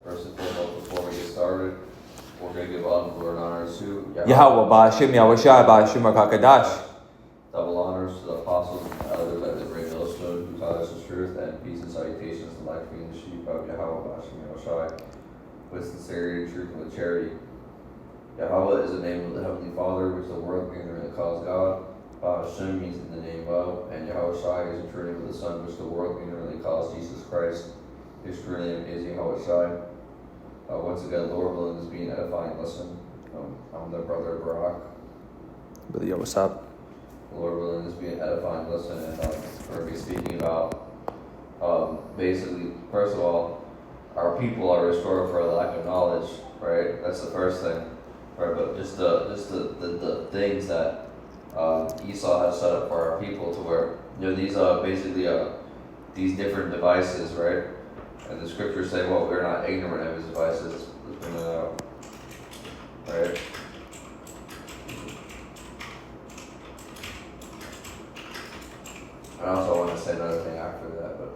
First and foremost, before we get started, we're going to give all the glory and honors to Yahweh Ba'ashim Yahushai Ba'ashim HaKadosh. Double honors to the apostles and elders at the great millstone who taught us the truth, and peace and salutations to life being the sheep of Yahweh Ba'ashim Yahushai, with sincerity, truth, and with charity. Yahweh is the name of the Heavenly Father, which the world ignorantly calls God. Ba'ashim means in the name of, and Yahushai is the true name of the Son, which the world ignorantly calls Jesus Christ. His true name is Yahushai. Once again, Lord willing, is being edifying. Listen, I'm the brother of Barak. Brother, yo, what's up? Lord willing, is being edifying. Listen, and we're going to be speaking about basically, first of all, our people are restored for a lack of knowledge, right? That's the first thing, right? But just the things that Esau has set up for our people, to where these basically these different devices, right? And the scriptures say, well, we're not ignorant of his devices. Let's bring that out. Right? And also I want to say another thing after that, but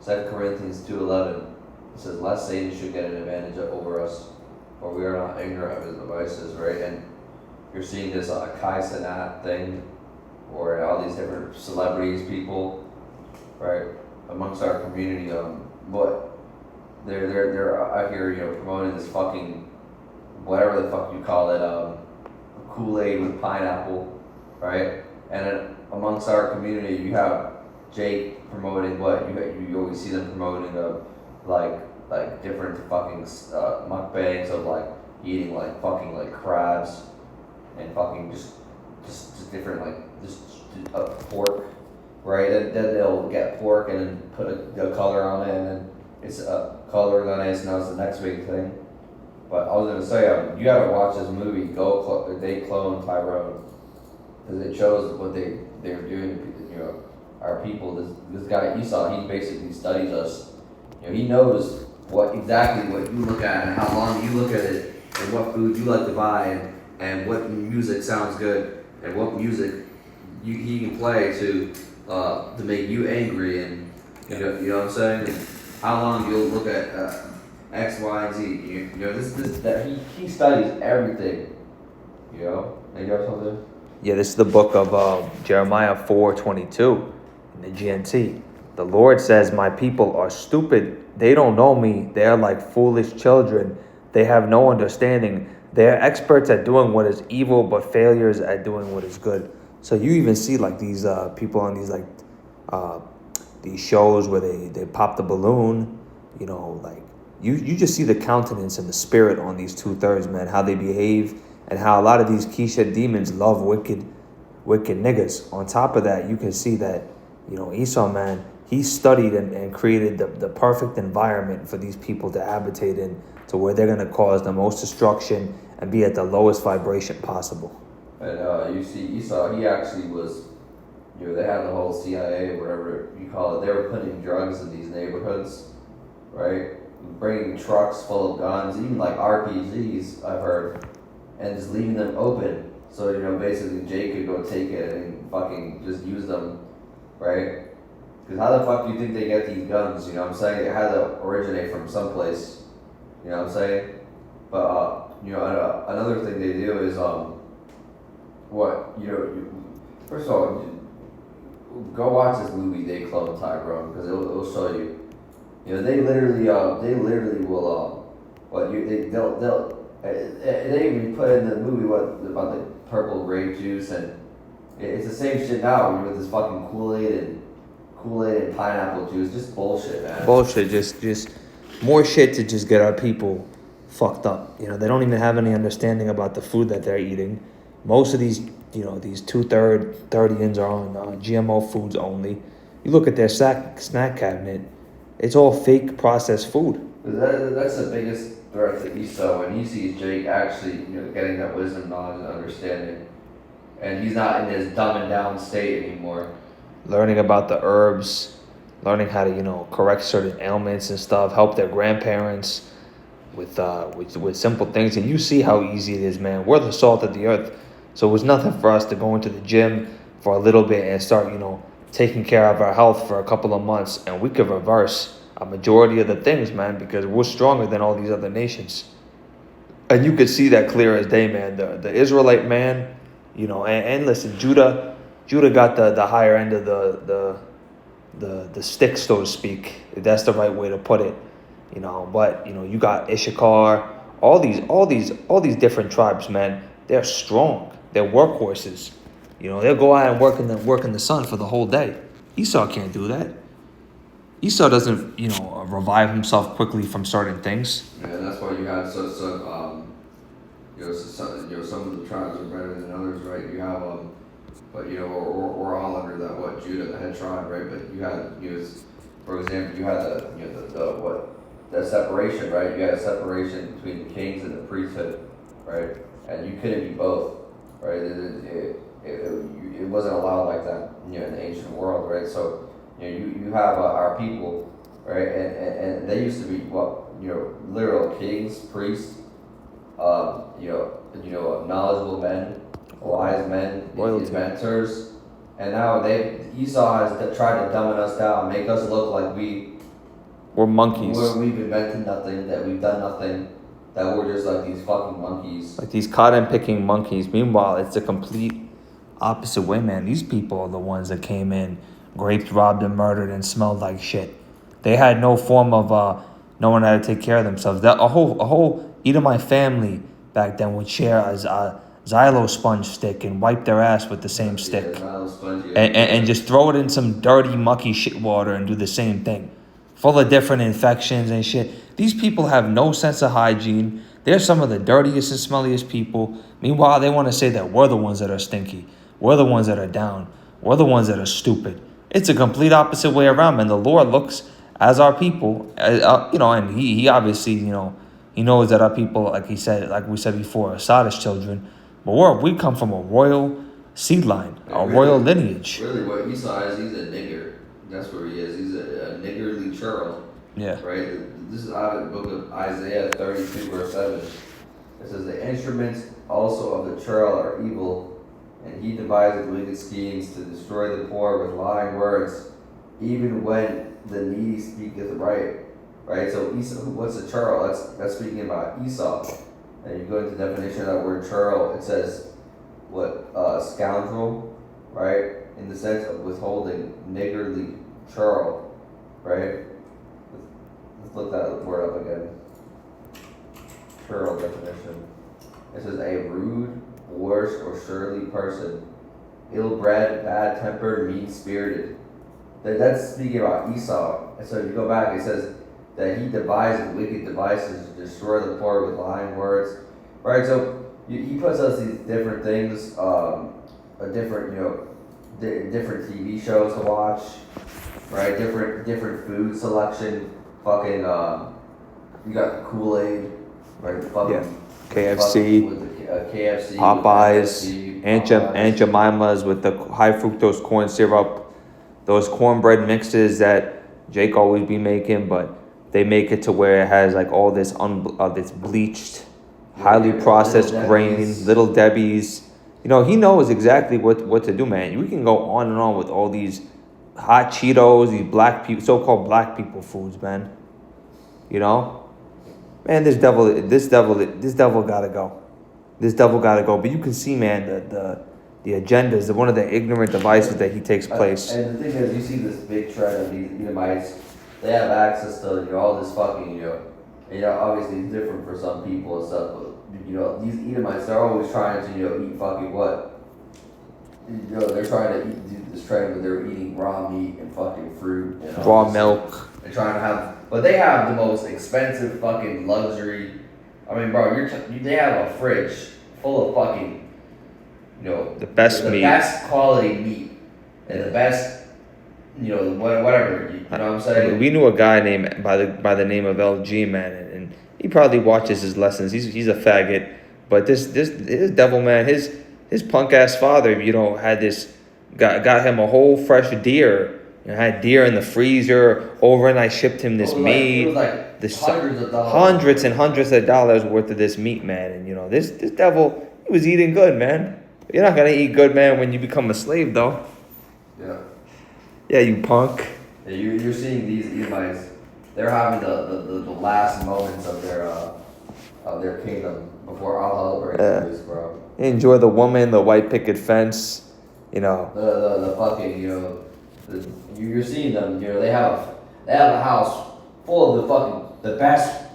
2 Corinthians 2:11, it says, lest Satan should get an advantage over us, for we are not ignorant of his devices, right? And you're seeing this Kai Cenat thing, or all these different celebrities, people, right, amongst our community, but they're out here, promoting this fucking whatever the fuck you call it, Kool-Aid with pineapple, right? And then amongst our community, you have Jake promoting what you always see them promoting like different fucking mukbangs of like eating like fucking like crabs and fucking just different like just pork, right? And then they'll get pork and then put a color on it, and then it's a color on it, and now it's the next big thing. But I was gonna say, you gotta watch this movie, They Clone Tyrone, because it shows what they're doing to our people. This guy Esau, he basically studies us. He knows exactly what you look at and how long you look at it, and what food you like to buy, and what music sounds good, and what music he can play to make you angry, and you know what I'm saying? And how long you'll look at X, Y, and Z. He studies everything. And you have something? Yeah, this is the book of Jeremiah 4:22 in the GNT. The Lord says, my people are stupid. They don't know me. They are like foolish children. They have no understanding. They are experts at doing what is evil, but failures at doing what is good. So you even see like these people on these these shows where they pop the balloon, like you just see the countenance and the spirit on these 2/3, man, how they behave, and how a lot of these Keisha demons love wicked niggas. On top of that, you can see that, Esau, man, he studied and created the perfect environment for these people to habitate in, to where they're going to cause the most destruction and be at the lowest vibration possible. And you see Esau, he actually was, they had the whole CIA, whatever you call it. They were putting drugs in these neighborhoods, right? Bringing trucks full of guns, even like RPGs, I've heard, and just leaving them open. So, basically Jay could go take it and fucking just use them, right? Because how the fuck do you think they get these guns? I'm saying? It had to originate from someplace. You know what I'm saying? But, another thing they do is, first of all, go watch this movie, They Clone Tyrone, because it'll show you. They literally will, they even put in the movie about the purple grape juice, and it's the same shit now with this fucking Kool-Aid and pineapple juice. Just bullshit, man. Bullshit, just more shit to just get our people fucked up. They don't even have any understanding about the food that they're eating. Most of these, these 2/30s are on GMO foods only. You look at their snack cabinet, it's all fake processed food. That's the biggest threat to Esau, when he sees Jake actually, getting that wisdom, knowledge, and understanding, and he's not in his dumb and down state anymore. Learning about the herbs, learning how to, correct certain ailments and stuff, help their grandparents with simple things. And you see how easy it is, man. We're the salt of the earth. So it was nothing for us to go into the gym for a little bit and start, taking care of our health for a couple of months, and we could reverse a majority of the things, man, because we're stronger than all these other nations. And you could see that clear as day, man. The Israelite man, and listen, Judah got the higher end of the stick, so to speak. If that's the right way to put it. But you got Issachar, all these different tribes, man. They're strong. They're workhorses. They'll go out and work in the sun for the whole day. Esau can't do that. Esau doesn't, revive himself quickly from certain things. Yeah, and that's why you had some of the tribes are better than others, right? You have but we're all under that Judah, the head tribe, right? But you had for example, you had the separation, right? You had a separation between the kings and the priesthood, right? And you couldn't be both, right? It wasn't allowed like that, in the ancient world, right? So you have our people, right? And they used to be literal kings, priests, knowledgeable men, wise men, inventors, and now Esau has tried to dumb us down, make us look like we're monkeys. We've invented nothing, that we've done nothing, that we're just like these fucking monkeys. Like these cotton-picking monkeys. Meanwhile, it's a complete opposite way, man. These people are the ones that came in, raped, robbed, and murdered, and smelled like shit. They had no form of knowing how to take care of themselves. A whole Edomite family back then would share a Xylo sponge stick and wipe their ass with the same stick. And just throw it in some dirty, mucky shit water and do the same thing. Full of different infections and shit. These people have no sense of hygiene. They're some of the dirtiest and smelliest people. Meanwhile, they want to say that we're the ones that are stinky. We're the ones that are down. We're the ones that are stupid. It's a complete opposite way around, and the Lord looks as our people, and he obviously, he knows that our people, like we said before, are Sodom's children. But we come from a royal seed line, royal lineage. Really, what Esau is, he's a nigger. That's where he is. He's a niggardly churl. Yeah. Right? This is out of the book of Isaiah 32, verse 7. It says, the instruments also of the churl are evil, and he devises wicked schemes to destroy the poor with lying words, even when the needy speaketh right. Right? So Esau, what's a churl? That's speaking about Esau. And you go into the definition of that word churl, it says, scoundrel, right? In the sense of withholding, niggardly, churl, right? Let's look that word up again. Churl definition. It says a rude, worse, or surly person, ill-bred, bad-tempered, mean-spirited. That's speaking about Esau. And so if you go back, it says that he devises wicked devices to destroy the poor with lying words, right? So he puts us these different things, different TV shows to watch, right? Different food selection. Fucking, you got Kool-Aid, right? Fucking KFC, with the, KFC, Popeyes, Aunt Jemima's with the high fructose corn syrup, those cornbread mixes that Jake always be making, but they make it to where it has like all this this bleached, highly processed grain, Little Debbie's. He knows exactly what to do, man. We can go on and on with all these hot Cheetos, these so-called black people foods, man. Man, this devil gotta go. This devil gotta go. But you can see, man, the agendas, one of the ignorant devices that he takes place. And the thing is, you see this big trend of these Edomites. They have access to all this fucking obviously it's different for some people and stuff, but these Edomites, they're always trying to eat fucking what? They're trying to do this trend where they're eating raw meat and fucking fruit and raw milk. They're trying to but they have the most expensive fucking luxury. I mean, bro, they have a fridge full of fucking, the best meat, the best quality meat, and the best, whatever. You know what I'm saying? We knew a guy named by the name of LG, man, and he probably watches his lessons. He's a faggot, but this devil, man, his punk ass father, had this got him a whole fresh deer. Had deer in the freezer. Overnight shipped him this meat. It was like this hundreds of dollars. Hundreds and hundreds of dollars worth of this meat, man. And this devil, he was eating good, man. You're not gonna eat good, man, when you become a slave, though. Yeah. Yeah, you punk. Yeah, you're seeing these Edomites. they're having the last moments of their kingdom before all hell breaks loose, bro. Enjoy the woman, the white picket fence, you know. The fucking, you're seeing them, they have a house full of the best,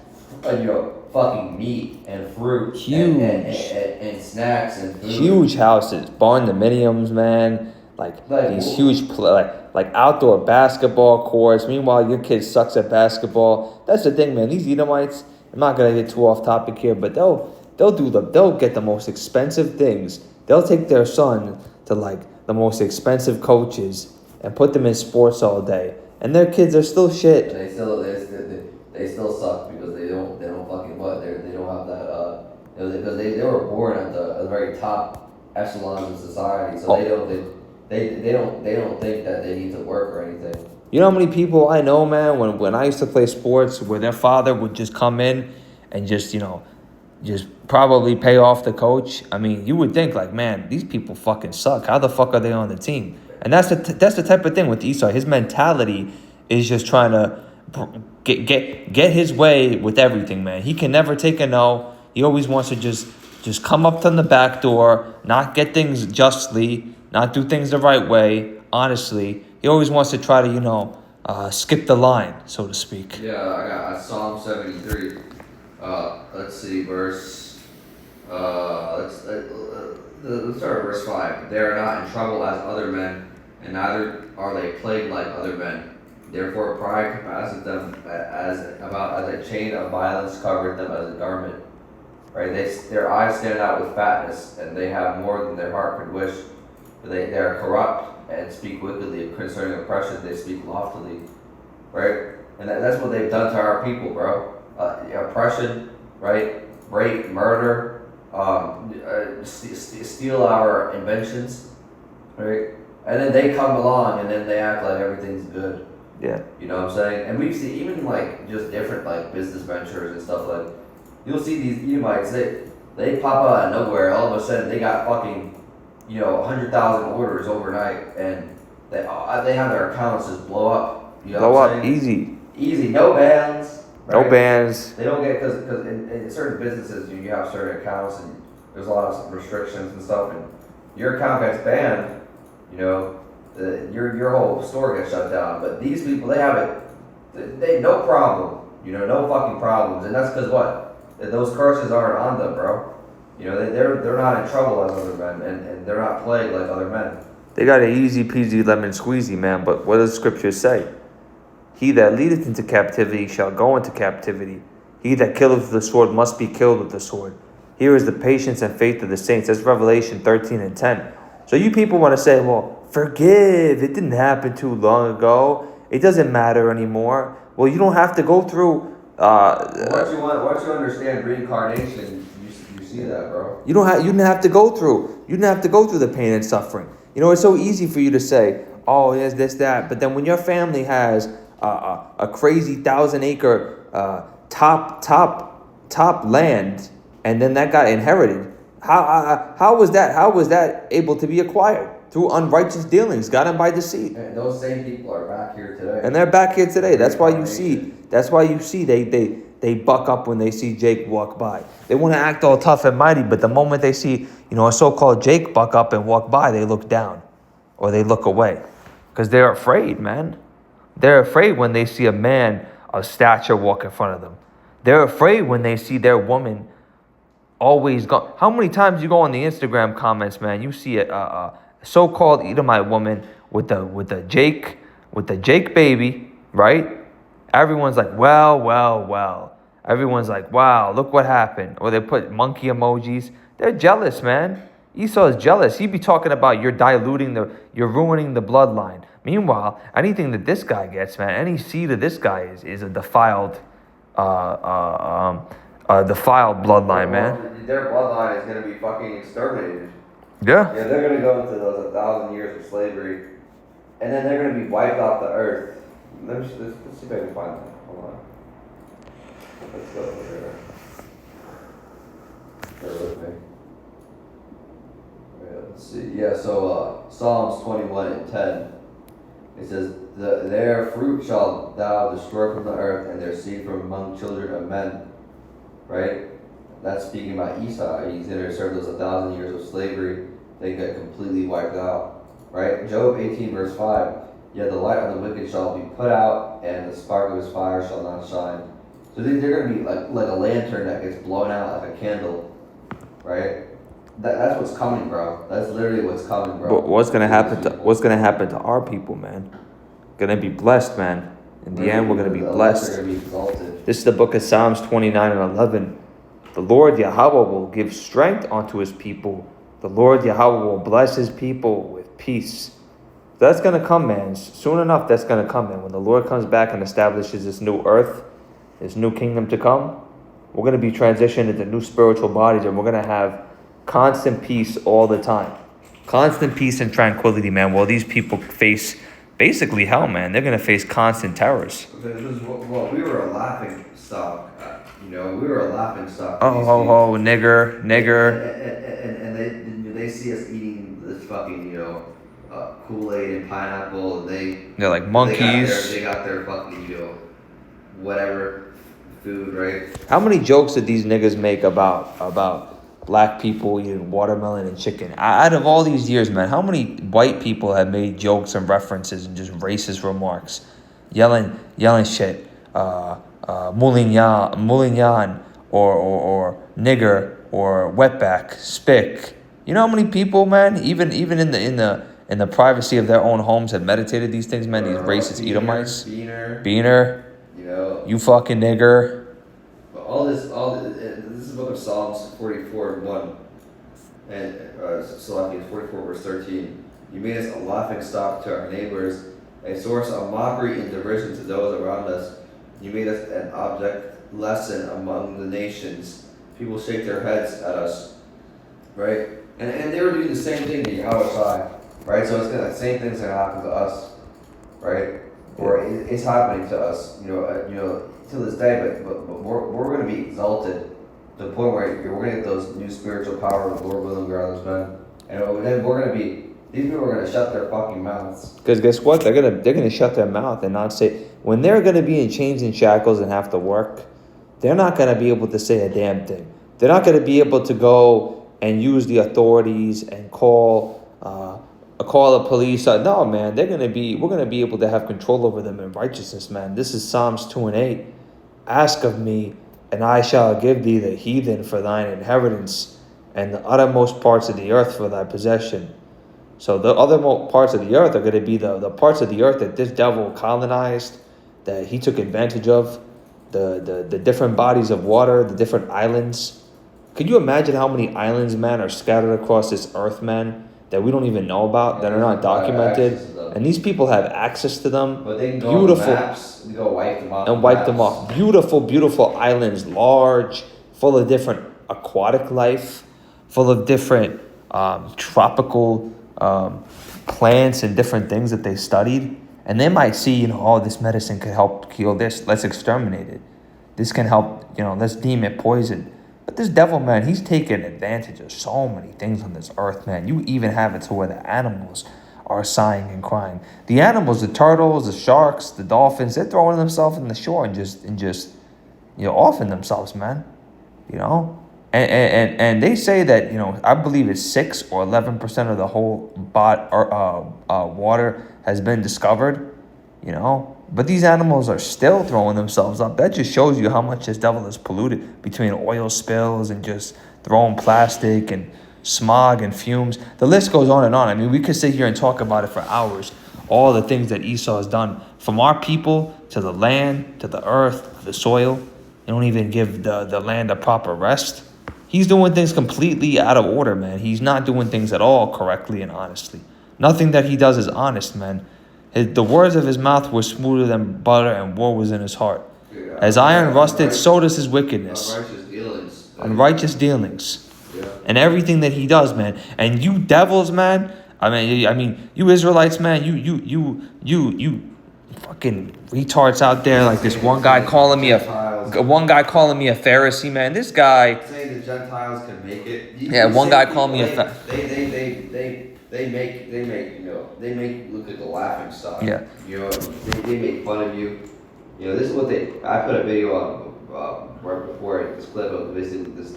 fucking meat and fruit. Huge. And snacks and food. Huge houses, barndominiums, man. Like these huge, like outdoor basketball courts. Meanwhile, your kid sucks at basketball. That's the thing, man. These Edomites, I'm not gonna get too off topic here, but they'll get the most expensive things. They'll take their son to like the most expensive coaches and put them in sports all day, and their kids are still shit. And they still suck because they don't fucking what they don't have that because they were born at the very top echelons of society, so they don't think that they need to work or anything. You know how many people I know, man, when I used to play sports, where their father would just come in and just probably pay off the coach. I mean, you would think like, man, these people fucking suck. How the fuck are they on the team? And that's the type of thing with Esau. His mentality is just trying to get his way with everything, man. He can never take a no. He always wants to just come up from the back door, not get things justly, not do things the right way, honestly. He always wants to try to, skip the line, so to speak. Yeah, I got Psalm 73. Let's see, let's start at verse 5. They are not in trouble as other men, and neither are they plagued like other men. Therefore pride compasseth them as a chain of violence covereth them as a garment. Right? Their eyes stand out with fatness, and they have more than their heart could wish. They are corrupt and speak wickedly concerning oppression. They speak loftily, right? And that's what they've done to our people, bro. Oppression, right? Rape, murder, steal our inventions, right? And then they come along and then they act like everything's good. Yeah. You know what I'm saying? And we've seen even like just different like business ventures and stuff like. You'll see these Edomites, they pop out of nowhere. All of a sudden, they got fucking, 100,000 orders overnight, and they have their accounts just blow up. You know Blow what I'm up saying? easy. No bans. Right? No bans. They don't get because in certain businesses you have certain accounts and there's a lot of restrictions and stuff, and your account gets banned. Your whole store gets shut down. But these people, they have it. They no problem. No fucking problems, and that's because what? Those curses aren't on them, bro. They're not in trouble as other men, and they're not plagued like other men. They got an easy peasy lemon squeezy, man. But what does Scripture say? He that leadeth into captivity shall go into captivity. He that killeth with the sword must be killed with the sword. Here is the patience and faith of the saints. That's Revelation 13:10. So you people want to say, well, forgive. It didn't happen too long ago. It doesn't matter anymore. Well, you don't have to go through... Once you understand reincarnation, you see that, bro. You didn't have to go through the pain and suffering. It's so easy for you to say, oh, there's this, that. But then when your family has a crazy 1,000-acre top land, and then that got inherited, how was that able to be acquired? Through unrighteous dealings, gotten by deceit. And those same people are back here today. And they're back here today. That's why you see they buck up when they see Jake walk by. They want to act all tough and mighty, but the moment they see, a so-called Jake buck up and walk by, they look down or they look away. Because they're afraid, man. They're afraid when they see a man of stature walk in front of them. They're afraid when they see their woman always go. How many times you go on the Instagram comments, man, you see a so-called Edomite woman with the Jake baby, right? Everyone's like, well. Everyone's like, wow, look what happened. Or they put monkey emojis. They're jealous, man. Esau is jealous. He'd be talking about you're ruining the bloodline. Meanwhile, anything that this guy gets, man, any seed of this guy is a defiled bloodline, man. Their bloodline is gonna be fucking exterminated. Yeah. Yeah, they're gonna go into those 1,000 years of slavery, and then they're gonna be wiped off the earth. Let's see if I can find that. Hold on. Let's go over here. Bear with me. Yeah, let's see. Yeah, so Psalms 21:10. It says, their fruit shall thou destroy from the earth, and their seed from among children of men. Right? That's speaking about Esau. He's going to serve those 1,000 years of slavery. They get completely wiped out. Right? Job 18 verse 5. Yet the light of the wicked shall be put out, and the spark of his fire shall not shine. So they're going to be like a lantern that gets blown out like a candle. Right? That's what's coming, bro. That's literally what's coming, bro. But what's gonna happen to our people, man? Gonna be blessed, man. In the end, we're gonna be blessed. Gonna be exalted. This is the book of Psalms 29 and 11. The Lord Yahweh will give strength unto his people. The Lord Yahweh will bless his people with peace. That's gonna come, man. Soon enough, that's gonna come, man. When the Lord comes back and establishes this new earth, this new kingdom to come, we're gonna be transitioned into new spiritual bodies, and we're gonna have constant peace all the time. Constant peace and tranquility, man. While these people face basically hell, man. They're going to face constant terrors. Well, we were a laughing stock. We were a laughing stock. Nigger. And they see us eating this fucking, Kool-Aid and pineapple. They're like monkeys. They got their fucking, whatever food, right? How many jokes did these niggas make about black people eating watermelon and chicken? Out of all these years, man, how many white people have made jokes and references and just racist remarks, yelling shit, moulignon, or nigger, or wetback, spick? You know how many people, man, even in the privacy of their own homes, have meditated these things, man? These racist Edomites, Beaner, you fucking nigger. This is the book of Psalms 44 and 1, and Philippians 44 verse 13. You made us a laughing stock to our neighbors, a source of mockery and derision to those around us. You made us an object lesson among the nations. People shake their heads at us, right? And they were doing the same thing to Yahweh, right? So the same thing's gonna happen to us, right? Or it's happening to us, to this day, but we're going to be exalted to the point where we're going to get those new spiritual power of Lord willing grounds, man. And then we're going to be, these people are going to shut their fucking mouths. Because guess what? They're gonna shut their mouth and not say, when they're going to be in chains and shackles and have to work, they're not going to be able to say a damn thing. They're not going to be able to go and use the authorities and call the police. No, man, we're going to be able to have control over them in righteousness, man. This is Psalms 2 and 8. Ask of me, and I shall give thee the heathen for thine inheritance, and the uttermost parts of the earth for thy possession. So the othermost parts of the earth are going to be the parts of the earth that this devil colonized, that he took advantage of, the different bodies of water, the different islands. Could you imagine how many islands, man, are scattered across this earth, man, that we don't even know about, that are not documented? And these people have access to them. But they can go on maps and go wipe them off. And wipe them off. Beautiful, beautiful islands, large, full of different aquatic life, full of different tropical plants and different things that they studied. And they might see, this medicine could help heal this. Let's exterminate it. This can help, let's deem it poison. But this devil, man, he's taking advantage of so many things on this earth, man. You even have it to where the animals are sighing and crying. The animals, the turtles, the sharks, the dolphins, they're throwing themselves in the shore and just offing themselves, man. And they say that, I believe it's 6 or 11% of the whole water has been discovered, But these animals are still throwing themselves up. That just shows you how much this devil is polluted between oil spills and just throwing plastic and smog and fumes. The list goes on and on. I mean, we could sit here and talk about it for hours. All the things that Esau has done, from our people to the land, to the earth, to the soil. They don't even give the land a proper rest. He's doing things completely out of order, man. He's not doing things at all correctly and honestly. Nothing that he does is honest, man. The words of his mouth were smoother than butter, and war was in his heart. As iron rusted, so does his wickedness. Unrighteous dealings. Yeah. And everything that he does, man. And you devils, man. I mean, you Israelites, man. You fucking retards out there. Like this one guy calling me a Pharisee, man. This guy saying the Gentiles can make it. One guy called me a Pharisee. they make they make you look like a laughing stock. Yeah. You know, they make fun of you. You know, this is what I put a video on right before this clip of basically this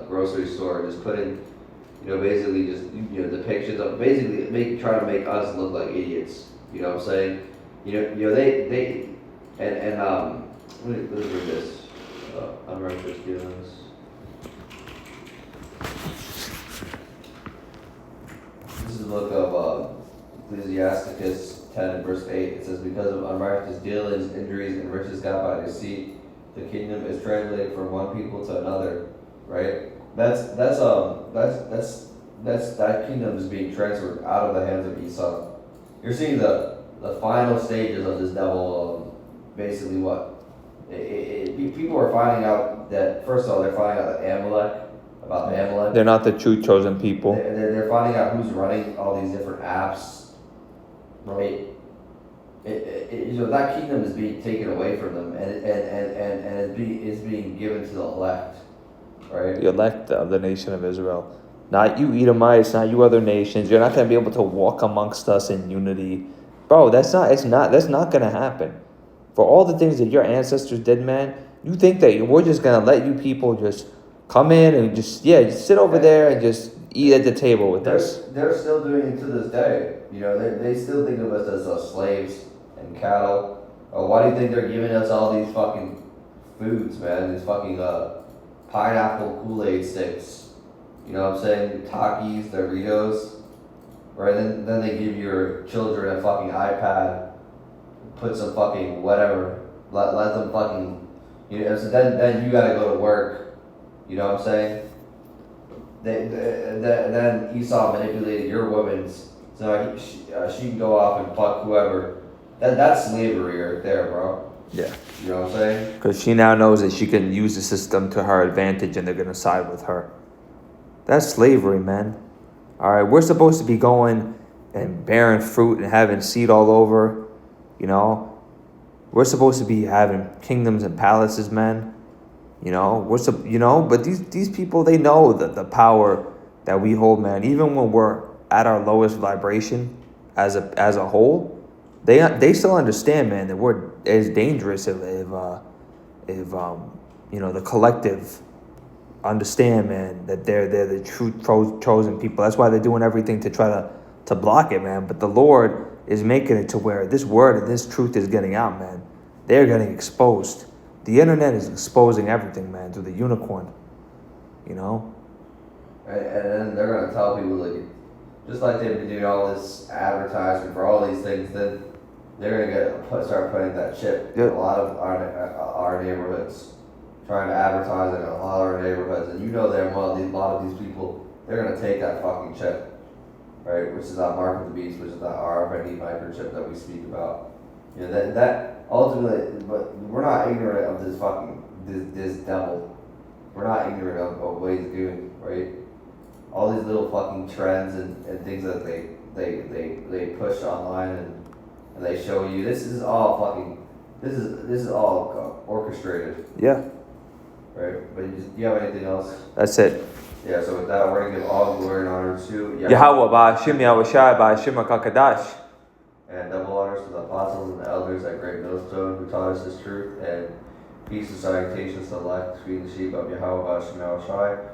grocery store, just putting, basically just depictions of basically trying to make us look like idiots. You know what I'm saying? They let me read this. Unrighteous dealings. This is the book of Ecclesiasticus 10 and verse 8. It says, because of unrighteous dealings, injuries, and riches got by deceit, the kingdom is translated from one people to another. Right? That kingdom is being transferred out of the hands of Esau. You're seeing the final stages of this devil. Basically, what people are finding out that first of all, they're finding out about Amalek. They're not the true chosen people. They're finding out who's running all these different apps, right? That kingdom is being taken away from them, and is being given to the elect, right? The elect of the nation of Israel. Not you Edomites, not you other nations. You're not going to be able to walk amongst us in unity. Bro, that's not going to happen. For all the things that your ancestors did, man, you think that we're just going to let you people just come in and just sit over there and just eat at the table with us? They're still doing it to this day. They still think of us as slaves and cattle. Why do you think they're giving us all these fucking foods, man? These fucking pineapple Kool-Aid sticks. You know what I'm saying? Takis, Doritos. Right? Then they give your children a fucking iPad. Put some fucking whatever. Let them fucking. So then you gotta go to work. You know what I'm saying? Then Esau manipulated your woman, so she can go off and fuck whoever. That's slavery right there, bro. Yeah. You know what I'm saying? Because she now knows that she can use the system to her advantage and they're going to side with her. That's slavery, man. All right, we're supposed to be going and bearing fruit and having seed all over. We're supposed to be having kingdoms and palaces, man. But these people, they know the power that we hold, man. Even when we're at our lowest vibration as a whole, they still understand, man, that we're as dangerous if the collective understand, man, that they're the true chosen people. That's why they're doing everything to try to block it, man. But the Lord is making it to where this word and this truth is getting out, man. They're getting exposed. The internet is exposing everything, man, to the unicorn. And then they're gonna tell people just like they've been doing all this advertising for all these things, then they're gonna start putting that chip in a lot of our neighborhoods, trying to advertise it in a lot of our neighborhoods, and a lot of these people, they're gonna take that fucking chip, right? Which is that mark of the beast, which is that RFID microchip that we speak about. That ultimately, but we're not ignorant of this fucking this devil. We're not ignorant of what he's doing, right? All these little fucking trends and things that they push online and they show you. This is all orchestrated. Yeah. Right. But do you have anything else? That's it. Yeah. So with that, we're gonna give all glory and honor to Yahweh Ba'ashim Yahushai Ba'ashim HaKakadash. And double honors to the apostles and the elders at Great Millstone who taught us this truth, and peace and salutations to the elect, between the sheep of Yahweh Ba'ashim Yahushai.